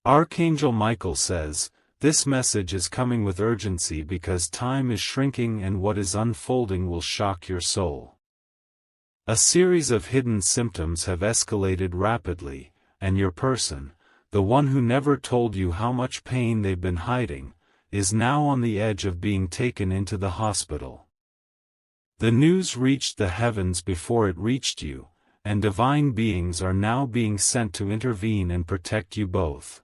Archangel Michael says, this message is coming with urgency because time is shrinking and what is unfolding will shock your soul. A series of hidden symptoms have escalated rapidly, and your person, the one who never told you how much pain they've been hiding, is now on the edge of being taken into the hospital. The news reached the heavens before it reached you, and divine beings are now being sent to intervene and protect you both.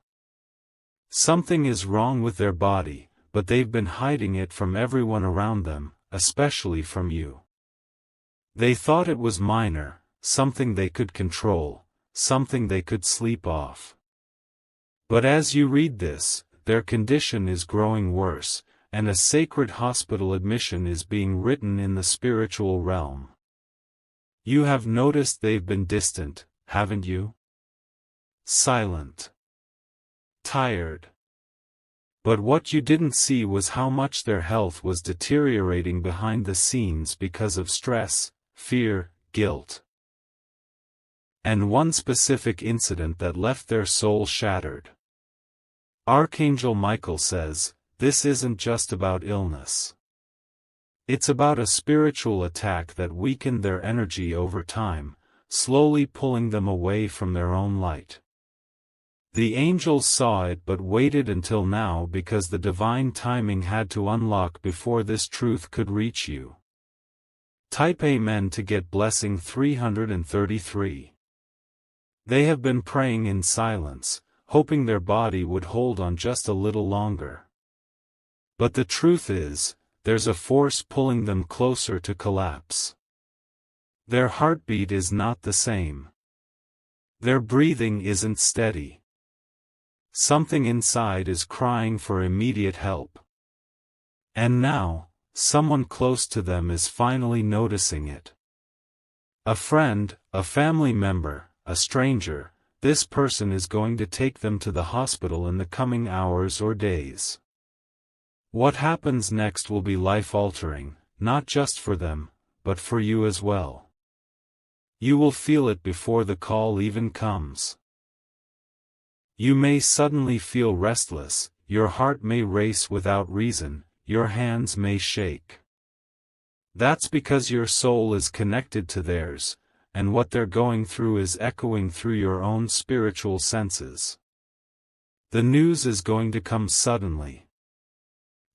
Something is wrong with their body, but they've been hiding it from everyone around them, especially from you. They thought it was minor, something they could control, something they could sleep off. But as you read this, their condition is growing worse, and a sacred hospital admission is being written in the spiritual realm. You have noticed they've been distant, haven't you? Silent. Tired. But what you didn't see was how much their health was deteriorating behind the scenes because of stress, fear, guilt, and one specific incident that left their soul shattered. Archangel Michael says, this isn't just about illness. It's about a spiritual attack that weakened their energy over time, slowly pulling them away from their own light. The angels saw it but waited until now because the divine timing had to unlock before this truth could reach you. Type Amen to get blessing 333. They have been praying in silence, hoping their body would hold on just a little longer. But the truth is, there's a force pulling them closer to collapse. Their heartbeat is not the same. Their breathing isn't steady. Something inside is crying for immediate help. And now, someone close to them is finally noticing it. A friend, a family member, a stranger, this person is going to take them to the hospital in the coming hours or days. What happens next will be life-altering, not just for them, but for you as well. You will feel it before the call even comes. You may suddenly feel restless, your heart may race without reason, your hands may shake. That's because your soul is connected to theirs, and what they're going through is echoing through your own spiritual senses. The news is going to come suddenly.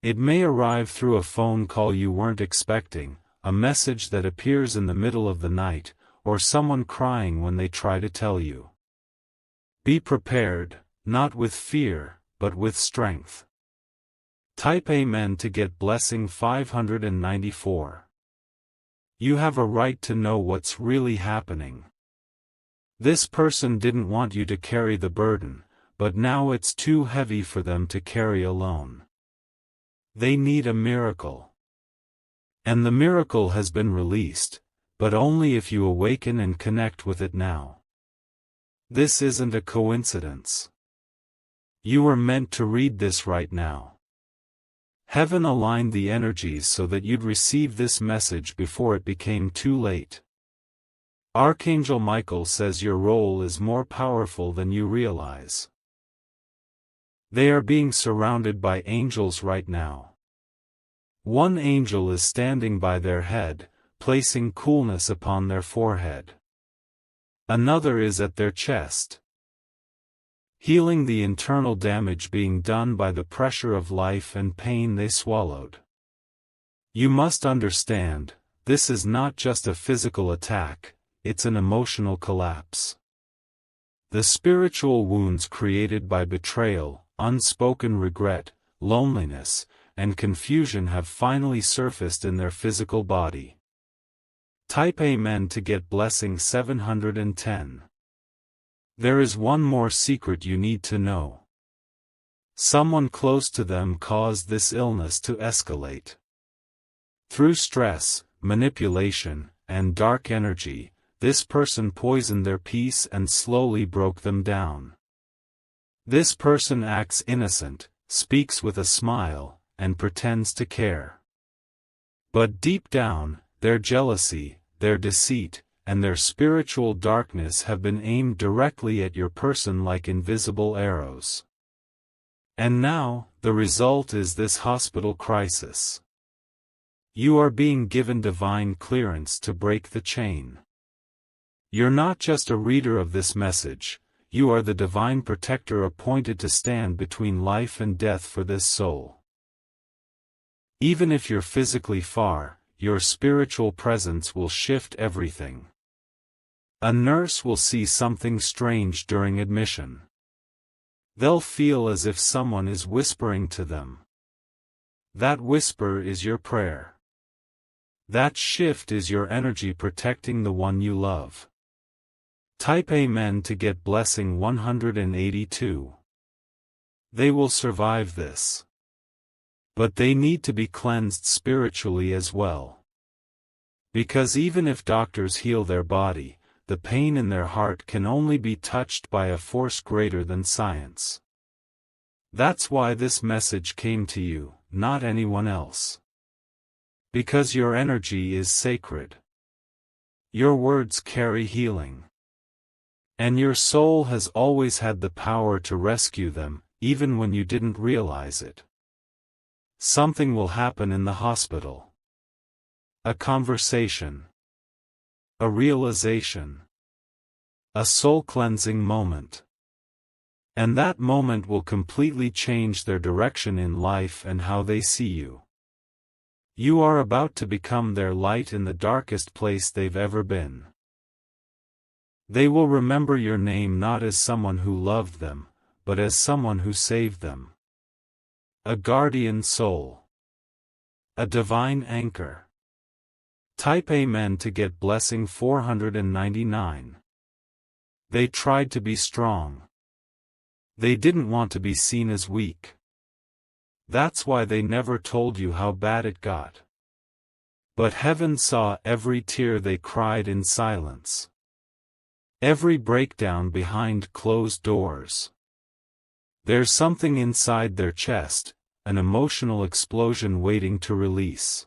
It may arrive through a phone call you weren't expecting, a message that appears in the middle of the night, or someone crying when they try to tell you. Be prepared, not with fear, but with strength. Type Amen to get blessing 594. You have a right to know what's really happening. This person didn't want you to carry the burden, but now it's too heavy for them to carry alone. They need a miracle. And the miracle has been released, but only if you awaken and connect with it now. This isn't a coincidence. You were meant to read this right now. Heaven aligned the energies so that you'd receive this message before it became too late. Archangel Michael says your role is more powerful than you realize. They are being surrounded by angels right now. One angel is standing by their head, placing coolness upon their forehead. Another is at their chest, healing the internal damage being done by the pressure of life and pain they swallowed. You must understand, this is not just a physical attack, it's an emotional collapse. The spiritual wounds created by betrayal, unspoken regret, loneliness, and confusion have finally surfaced in their physical body. Type Amen to get blessing 710. There is one more secret you need to know. Someone close to them caused this illness to escalate. Through stress, manipulation, and dark energy, this person poisoned their peace and slowly broke them down. This person acts innocent, speaks with a smile, and pretends to care. But deep down, their jealousy, their deceit, and their spiritual darkness have been aimed directly at your person like invisible arrows. And now, the result is this hospital crisis. You are being given divine clearance to break the chain. You're not just a reader of this message, you are the divine protector appointed to stand between life and death for this soul. Even if you're physically far, your spiritual presence will shift everything. A nurse will see something strange during admission. They'll feel as if someone is whispering to them. That whisper is your prayer. That shift is your energy protecting the one you love. Type Amen to get blessing 182. They will survive this. But they need to be cleansed spiritually as well. Because even if doctors heal their body, the pain in their heart can only be touched by a force greater than science. That's why this message came to you, not anyone else. Because your energy is sacred. Your words carry healing. And your soul has always had the power to rescue them, even when you didn't realize it. Something will happen in the hospital. A conversation. A realization. A soul-cleansing moment. And that moment will completely change their direction in life and how they see you. You are about to become their light in the darkest place they've ever been. They will remember your name not as someone who loved them, but as someone who saved them. A guardian soul. A divine anchor. Type Amen to get blessing 499. They tried to be strong. They didn't want to be seen as weak. That's why they never told you how bad it got. But heaven saw every tear they cried in silence. Every breakdown behind closed doors. There's something inside their chest, an emotional explosion waiting to release.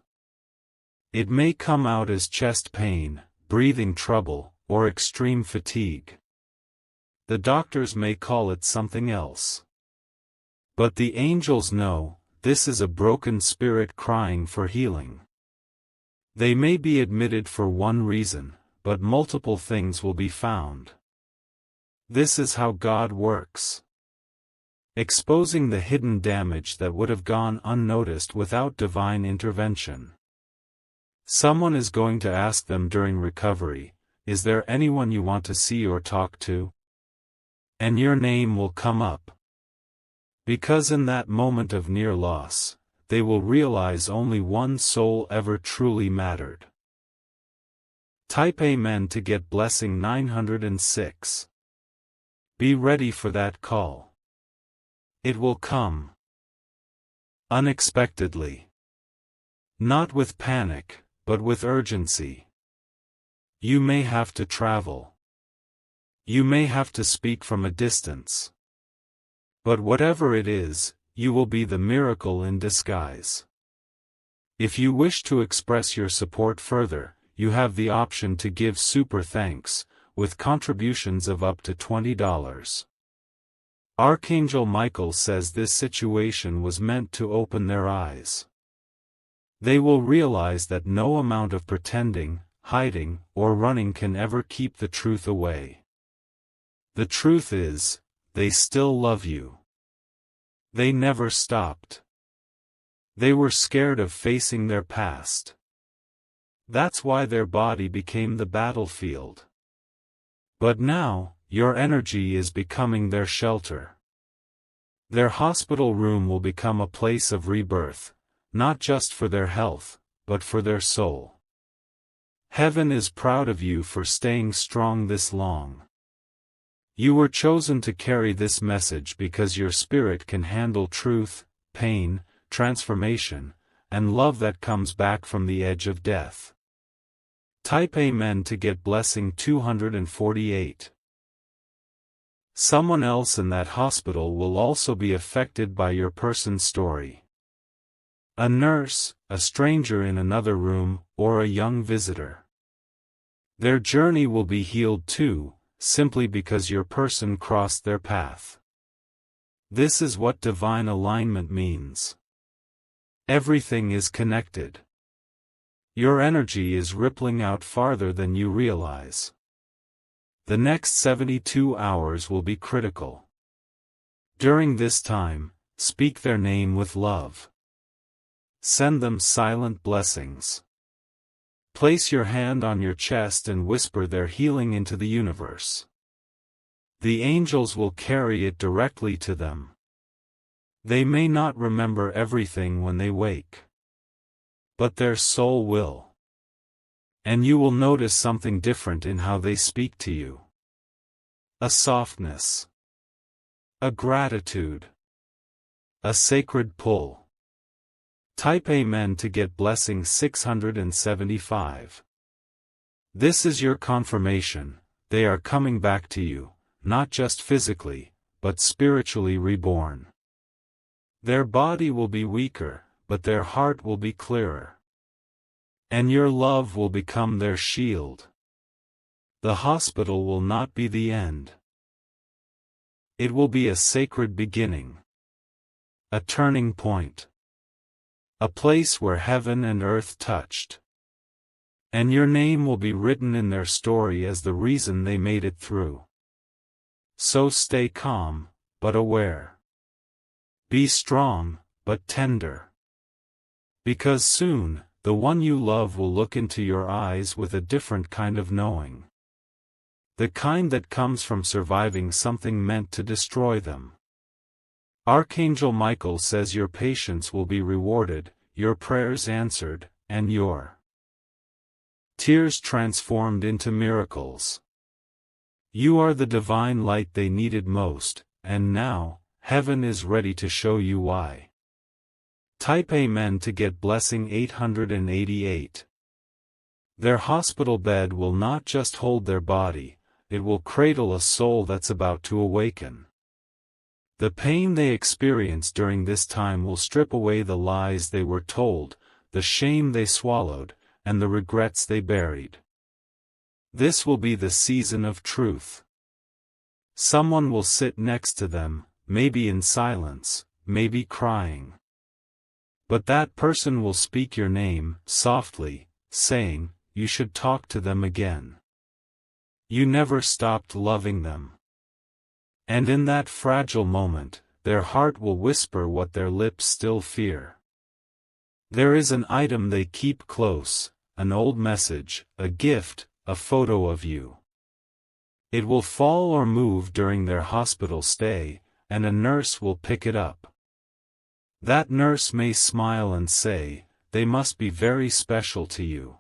It may come out as chest pain, breathing trouble, or extreme fatigue. The doctors may call it something else. But the angels know, this is a broken spirit crying for healing. They may be admitted for one reason, but multiple things will be found. This is how God works. Exposing the hidden damage that would have gone unnoticed without divine intervention. Someone is going to ask them during recovery, "Is there anyone you want to see or talk to?" And your name will come up. Because in that moment of near loss, they will realize only one soul ever truly mattered. Type Amen to get blessing 906. Be ready for that call. It will come. Unexpectedly. Not with panic, but with urgency. You may have to travel. You may have to speak from a distance. But whatever it is, you will be the miracle in disguise. If you wish to express your support further, you have the option to give super thanks, with contributions of up to $20. Archangel Michael says this situation was meant to open their eyes. They will realize that no amount of pretending, hiding, or running can ever keep the truth away. The truth is, they still love you. They never stopped. They were scared of facing their past. That's why their body became the battlefield. But now, your energy is becoming their shelter. Their hospital room will become a place of rebirth, not just for their health, but for their soul. Heaven is proud of you for staying strong this long. You were chosen to carry this message because your spirit can handle truth, pain, transformation, and love that comes back from the edge of death. Type Amen to get blessing 248. Someone else in that hospital will also be affected by your person's story. A nurse, a stranger in another room, or a young visitor. Their journey will be healed too, simply because your person crossed their path. This is what divine alignment means. Everything is connected. Your energy is rippling out farther than you realize. The next 72 hours will be critical. During this time, speak their name with love. Send them silent blessings. Place your hand on your chest and whisper their healing into the universe. The angels will carry it directly to them. They may not remember everything when they wake, but their soul will. And you will notice something different in how they speak to you. A softness. A gratitude. A sacred pull. Type Amen to get blessing 675. This is your confirmation, they are coming back to you, not just physically, but spiritually reborn. Their body will be weaker, but their heart will be clearer. And your love will become their shield. The hospital will not be the end. It will be a sacred beginning. A turning point. A place where heaven and earth touched. And your name will be written in their story as the reason they made it through. So stay calm, but aware. Be strong, but tender. Because soon, the one you love will look into your eyes with a different kind of knowing. The kind that comes from surviving something meant to destroy them. Archangel Michael says your patience will be rewarded, your prayers answered, and your tears transformed into miracles. You are the divine light they needed most, and now, heaven is ready to show you why. Type Amen to get blessing 888. Their hospital bed will not just hold their body, it will cradle a soul that's about to awaken. The pain they experience during this time will strip away the lies they were told, the shame they swallowed, and the regrets they buried. This will be the season of truth. Someone will sit next to them, maybe in silence, maybe crying. But that person will speak your name, softly, saying, you should talk to them again. You never stopped loving them. And in that fragile moment, their heart will whisper what their lips still fear. There is an item they keep close, an old message, a gift, a photo of you. It will fall or move during their hospital stay, and a nurse will pick it up. That nurse may smile and say, they must be very special to you.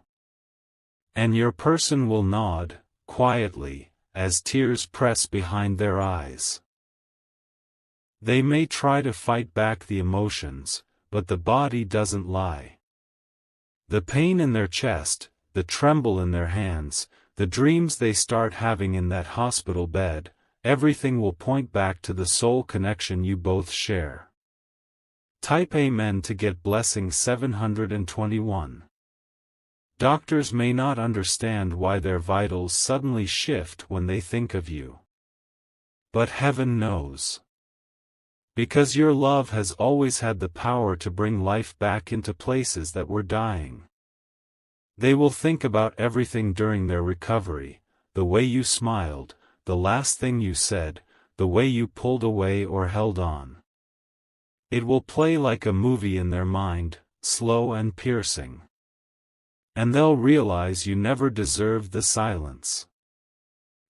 And your person will nod, quietly, as tears press behind their eyes. They may try to fight back the emotions, but the body doesn't lie. The pain in their chest, the tremble in their hands, the dreams they start having in that hospital bed, everything will point back to the soul connection you both share. Type Amen to get blessing 721. Doctors may not understand why their vitals suddenly shift when they think of you. But heaven knows. Because your love has always had the power to bring life back into places that were dying. They will think about everything during their recovery, the way you smiled, the last thing you said, the way you pulled away or held on. It will play like a movie in their mind, slow and piercing. And they'll realize you never deserved the silence.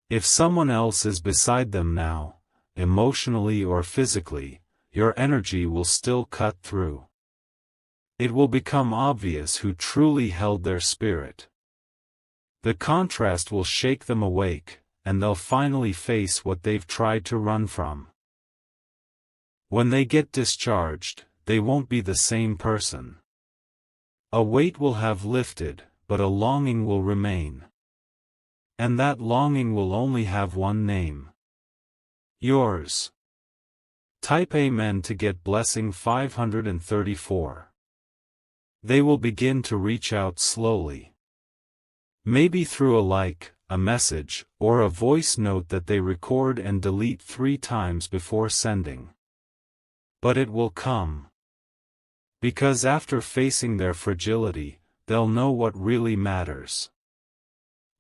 If someone else is beside them now, emotionally or physically, your energy will still cut through. It will become obvious who truly held their spirit. The contrast will shake them awake, and they'll finally face what they've tried to run from. When they get discharged, they won't be the same person. A weight will have lifted, but a longing will remain. And that longing will only have one name. Yours. Type Amen to get blessing 534. They will begin to reach out slowly. Maybe through a like, a message, or a voice note that they record and delete 3 times before sending. But it will come. Because after facing their fragility, they'll know what really matters.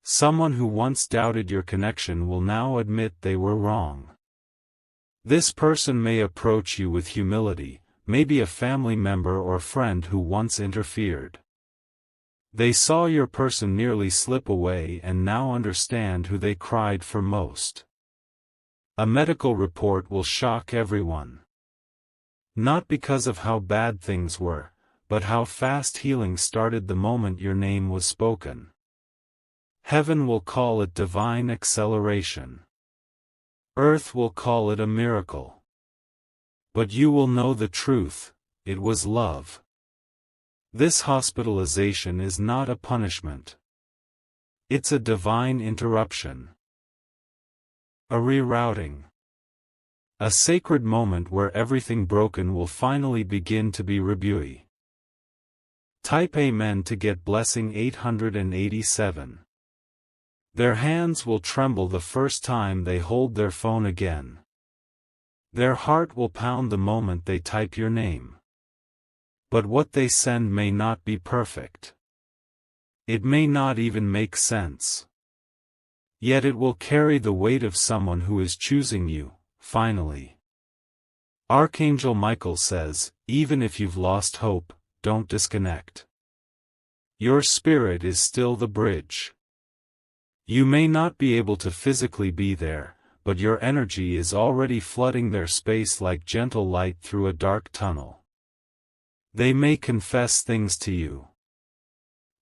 Someone who once doubted your connection will now admit they were wrong. This person may approach you with humility, maybe a family member or friend who once interfered. They saw your person nearly slip away and now understand who they cried for most. A medical report will shock everyone. Not because of how bad things were, but how fast healing started the moment your name was spoken. Heaven will call it divine acceleration. Earth will call it a miracle. But you will know the truth, it was love. This hospitalization is not a punishment. It's a divine interruption. A rerouting. A sacred moment where everything broken will finally begin to be rebuilt. Type Amen to get blessing 887. Their hands will tremble the first time they hold their phone again. Their heart will pound the moment they type your name. But what they send may not be perfect. It may not even make sense. Yet it will carry the weight of someone who is choosing you, finally. Archangel Michael says, even if you've lost hope, don't disconnect. Your spirit is still the bridge. You may not be able to physically be there, but your energy is already flooding their space like gentle light through a dark tunnel. They may confess things to you.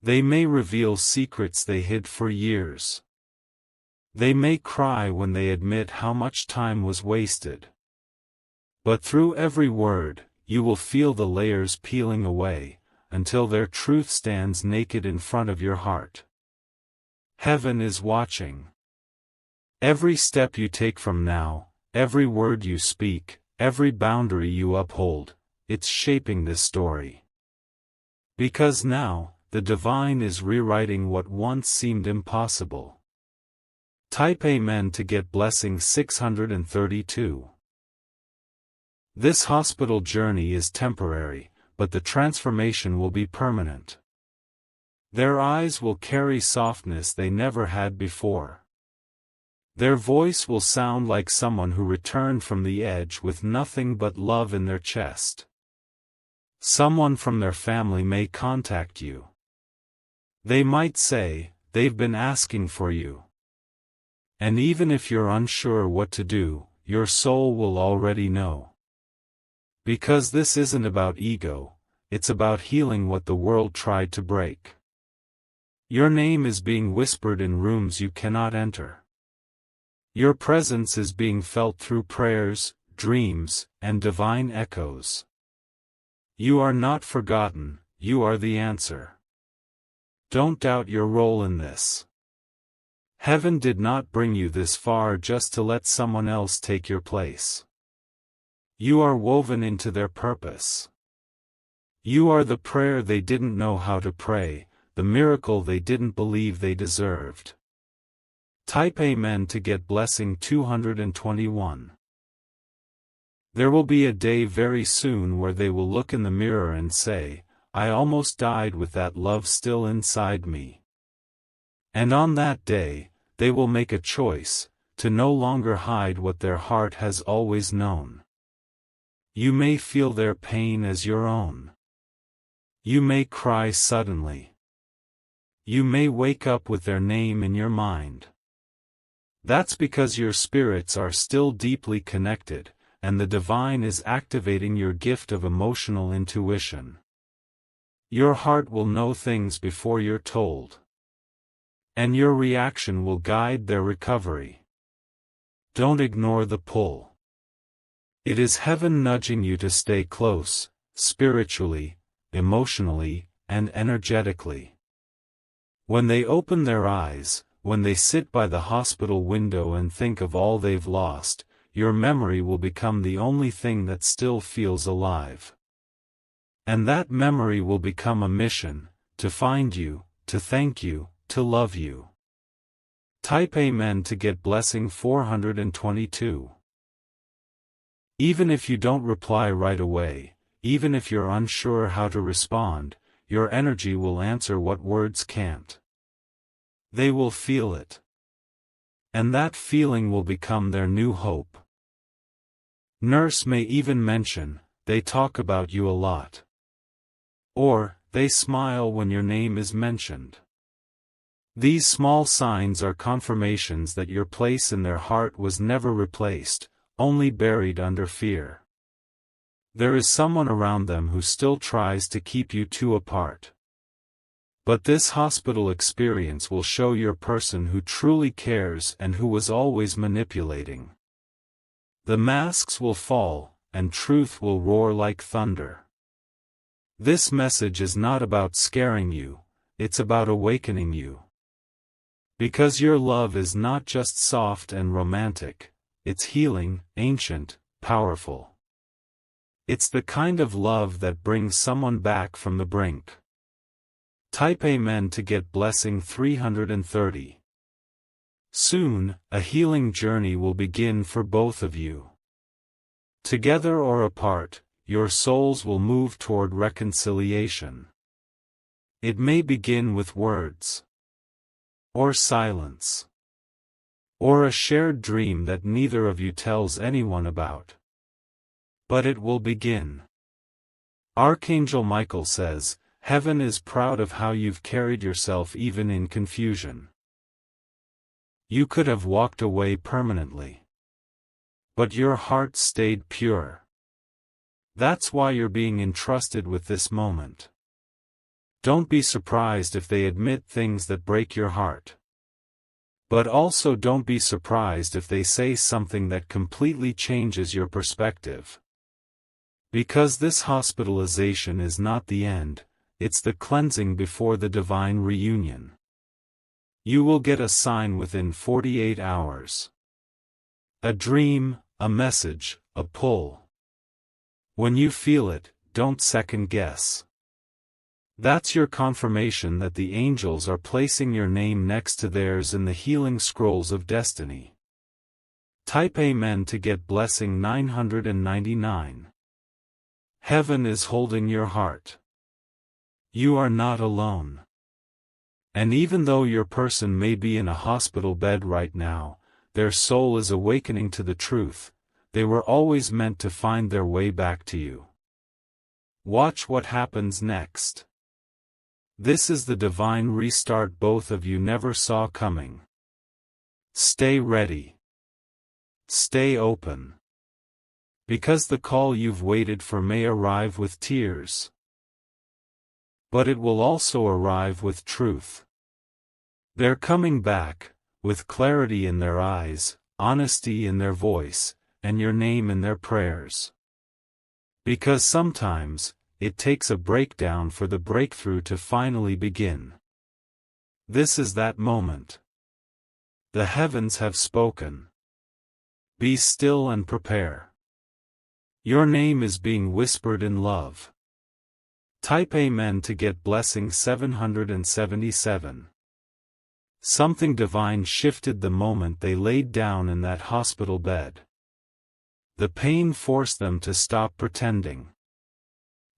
They may reveal secrets they hid for years. They may cry when they admit how much time was wasted. But through every word, you will feel the layers peeling away, until their truth stands naked in front of your heart. Heaven is watching. Every step you take from now, every word you speak, every boundary you uphold, it's shaping this story. Because now, the divine is rewriting what once seemed impossible. Type Amen to get blessing 632. This hospital journey is temporary, but the transformation will be permanent. Their eyes will carry softness they never had before. Their voice will sound like someone who returned from the edge with nothing but love in their chest. Someone from their family may contact you. They might say, they've been asking for you. And even if you're unsure what to do, your soul will already know. Because this isn't about ego, it's about healing what the world tried to break. Your name is being whispered in rooms you cannot enter. Your presence is being felt through prayers, dreams, and divine echoes. You are not forgotten, you are the answer. Don't doubt your role in this. Heaven did not bring you this far just to let someone else take your place. You are woven into their purpose. You are the prayer they didn't know how to pray, the miracle they didn't believe they deserved. Type Amen to get blessing 221. There will be a day very soon where they will look in the mirror and say, I almost died with that love still inside me. And on that day, they will make a choice, to no longer hide what their heart has always known. You may feel their pain as your own. You may cry suddenly. You may wake up with their name in your mind. That's because your spirits are still deeply connected, and the divine is activating your gift of emotional intuition. Your heart will know things before you're told. And your reaction will guide their recovery. Don't ignore the pull. It is heaven nudging you to stay close, spiritually, emotionally, and energetically. When they open their eyes, when they sit by the hospital window and think of all they've lost, your memory will become the only thing that still feels alive. And that memory will become a mission, to find you, to thank you, to love you. Type Amen to get blessing 422. Even if you don't reply right away, even if you're unsure how to respond, your energy will answer what words can't. They will feel it. And that feeling will become their new hope. Nurse may even mention, they talk about you a lot. Or, they smile when your name is mentioned. These small signs are confirmations that your place in their heart was never replaced, only buried under fear. There is someone around them who still tries to keep you two apart. But this hospital experience will show your person who truly cares and who was always manipulating. The masks will fall, and truth will roar like thunder. This message is not about scaring you, it's about awakening you. Because your love is not just soft and romantic, it's healing, ancient, powerful. It's the kind of love that brings someone back from the brink. Type Amen to get blessing 330. Soon, a healing journey will begin for both of you. Together or apart, your souls will move toward reconciliation. It may begin with words, or silence, or a shared dream that neither of you tells anyone about. But it will begin. Archangel Michael says, Heaven is proud of how you've carried yourself even in confusion. You could have walked away permanently. But your heart stayed pure. That's why you're being entrusted with this moment. Don't be surprised if they admit things that break your heart. But also don't be surprised if they say something that completely changes your perspective. Because this hospitalization is not the end, it's the cleansing before the divine reunion. You will get a sign within 48 hours. A dream, a message, a pull. When you feel it, don't second guess. That's your confirmation that the angels are placing your name next to theirs in the healing scrolls of destiny. Type Amen to get blessing 999. Heaven is holding your heart. You are not alone. And even though your person may be in a hospital bed right now, their soul is awakening to the truth. They were always meant to find their way back to you. Watch what happens next. This is the divine restart both of you never saw coming. Stay ready. Stay open. Because the call you've waited for may arrive with tears. But it will also arrive with truth. They're coming back, with clarity in their eyes, honesty in their voice, and your name in their prayers. Because sometimes, it takes a breakdown for the breakthrough to finally begin. This is that moment. The heavens have spoken. Be still and prepare. Your name is being whispered in love. Type Amen to get blessing 777. Something divine shifted the moment they laid down in that hospital bed. The pain forced them to stop pretending.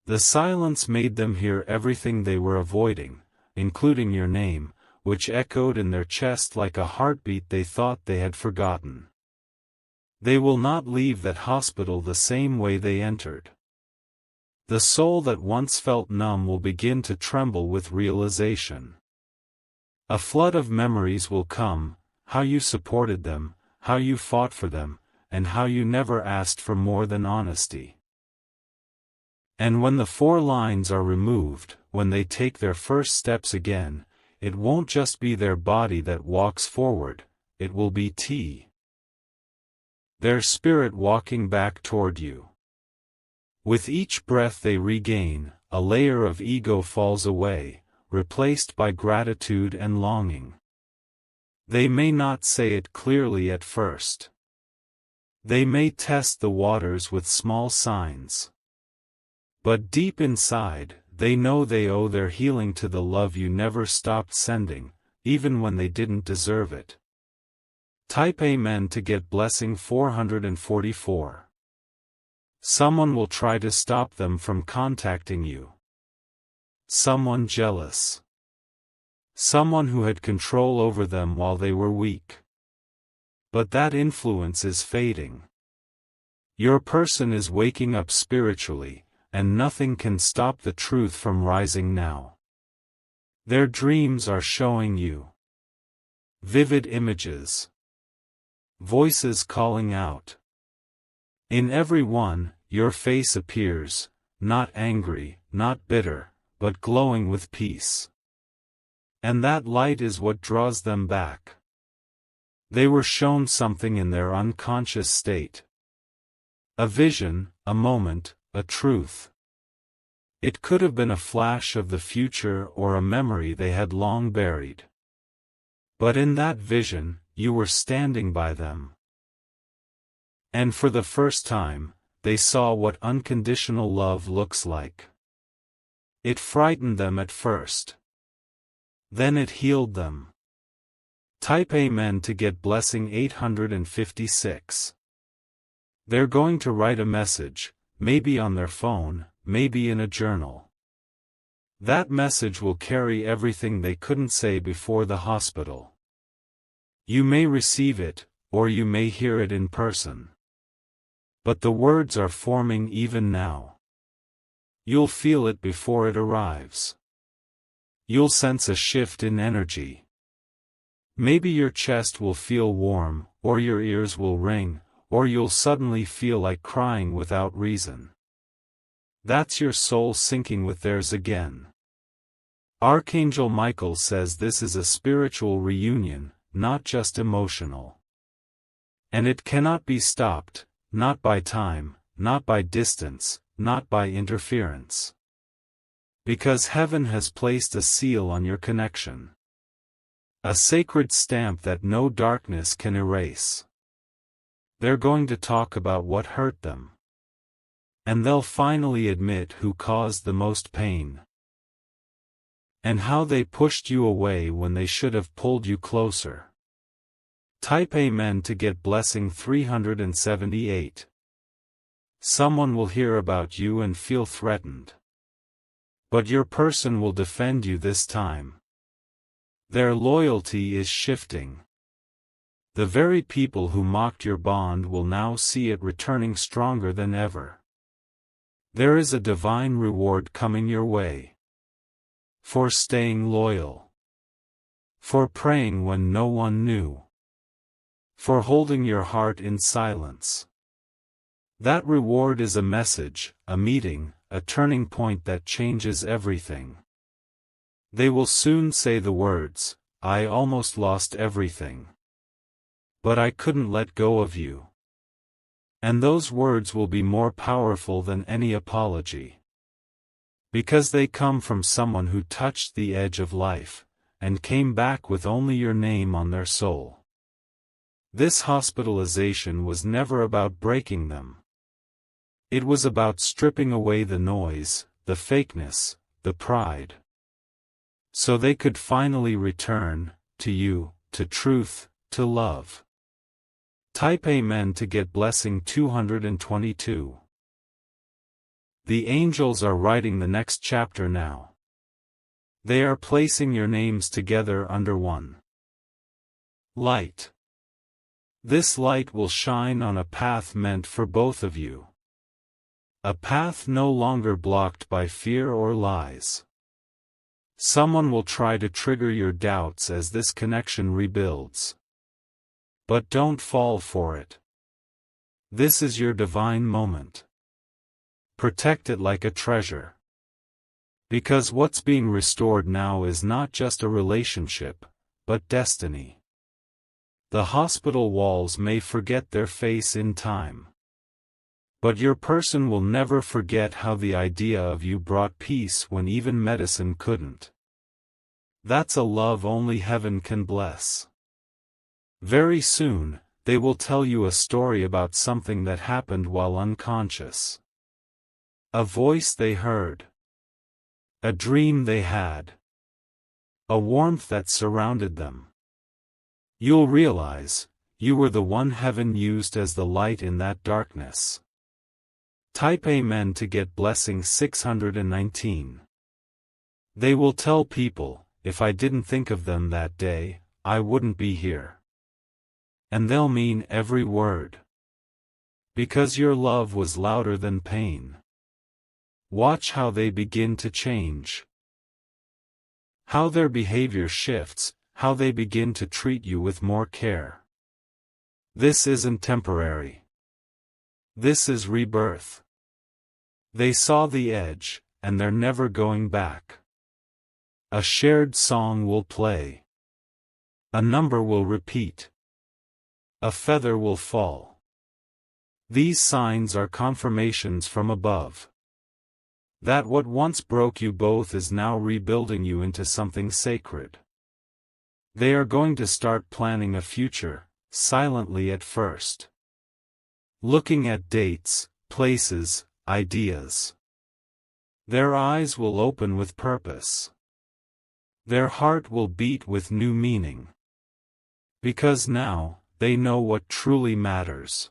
The silence made them hear everything they were avoiding, including your name, which echoed in their chest like a heartbeat they thought they had forgotten. They will not leave that hospital the same way they entered. The soul that once felt numb will begin to tremble with realization. A flood of memories will come, how you supported them, how you fought for them, and how you never asked for more than honesty. And when the 4 lines are removed, when they take their first steps again, it won't just be their body that walks forward, it will be their spirit walking back toward you. With each breath they regain, a layer of ego falls away, replaced by gratitude and longing. They may not say it clearly at first. They may test the waters with small signs. But deep inside, they know they owe their healing to the love you never stopped sending, even when they didn't deserve it. Type Amen to get blessing 444. Someone will try to stop them from contacting you. Someone jealous. Someone who had control over them while they were weak. But that influence is fading. Your person is waking up spiritually, and nothing can stop the truth from rising now. Their dreams are showing you vivid images, voices calling out. In every one, your face appears, not angry, not bitter, but glowing with peace. And that light is what draws them back. They were shown something in their unconscious state. A vision, a moment, a truth. It could have been a flash of the future or a memory they had long buried. But in that vision, you were standing by them. And for the first time, they saw what unconditional love looks like. It frightened them at first. Then it healed them. Type Amen to get blessing 856. They're going to write a message, maybe on their phone, maybe in a journal. That message will carry everything they couldn't say before the hospital. You may receive it, or you may hear it in person. But the words are forming even now. You'll feel it before it arrives. You'll sense a shift in energy. Maybe your chest will feel warm, or your ears will ring, or you'll suddenly feel like crying without reason. That's your soul syncing with theirs again. Archangel Michael says this is a spiritual reunion, not just emotional. And it cannot be stopped, not by time, not by distance, not by interference. Because heaven has placed a seal on your connection. A sacred stamp that no darkness can erase. They're going to talk about what hurt them. And they'll finally admit who caused the most pain. And how they pushed you away when they should have pulled you closer. Type Amen to get blessing 378. Someone will hear about you and feel threatened. But your person will defend you this time. Their loyalty is shifting. The very people who mocked your bond will now see it returning stronger than ever. There is a divine reward coming your way. For staying loyal. For praying when no one knew. For holding your heart in silence. That reward is a message, a meeting, a turning point that changes everything. They will soon say the words, "I almost lost everything. But I couldn't let go of you." And those words will be more powerful than any apology. Because they come from someone who touched the edge of life, and came back with only your name on their soul. This hospitalization was never about breaking them. It was about stripping away the noise, the fakeness, the pride. So they could finally return, to you, to truth, to love. Type Amen to get blessing 222. The angels are writing the next chapter now. They are placing your names together under one light. This light will shine on a path meant for both of you. A path no longer blocked by fear or lies. Someone will try to trigger your doubts as this connection rebuilds. But don't fall for it. This is your divine moment. Protect it like a treasure. Because what's being restored now is not just a relationship, but destiny. The hospital walls may forget their face in time. But your person will never forget how the idea of you brought peace when even medicine couldn't. That's a love only heaven can bless. Very soon, they will tell you a story about something that happened while unconscious. A voice they heard. A dream they had. A warmth that surrounded them. You'll realize, you were the one heaven used as the light in that darkness. Type Amen to get blessing 619. They will tell people, if I didn't think of them that day, I wouldn't be here. And they'll mean every word. Because your love was louder than pain. Watch how they begin to change. How their behavior shifts, how they begin to treat you with more care. This isn't temporary. This is rebirth. They saw the edge, and they're never going back. A shared song will play. A number will repeat. A feather will fall. These signs are confirmations from above. That what once broke you both is now rebuilding you into something sacred. They are going to start planning a future, silently at first. Looking at dates, places, ideas. Their eyes will open with purpose. Their heart will beat with new meaning. Because now, they know what truly matters.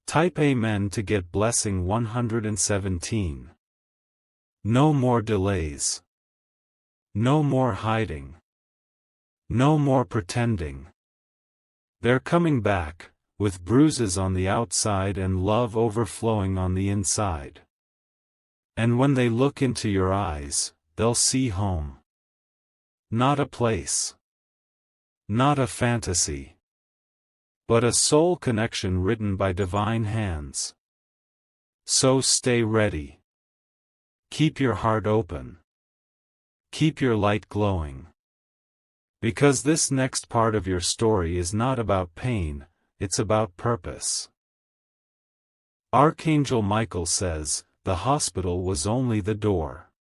Type Amen to get blessing 117. No more delays. No more hiding. No more pretending. They're coming back, with bruises on the outside and love overflowing on the inside. And when they look into your eyes, they'll see home. Not a place. Not a fantasy. But a soul connection written by divine hands. So stay ready. Keep your heart open. Keep your light glowing. Because this next part of your story is not about pain, it's about purpose. Archangel Michael says, the hospital was only the door.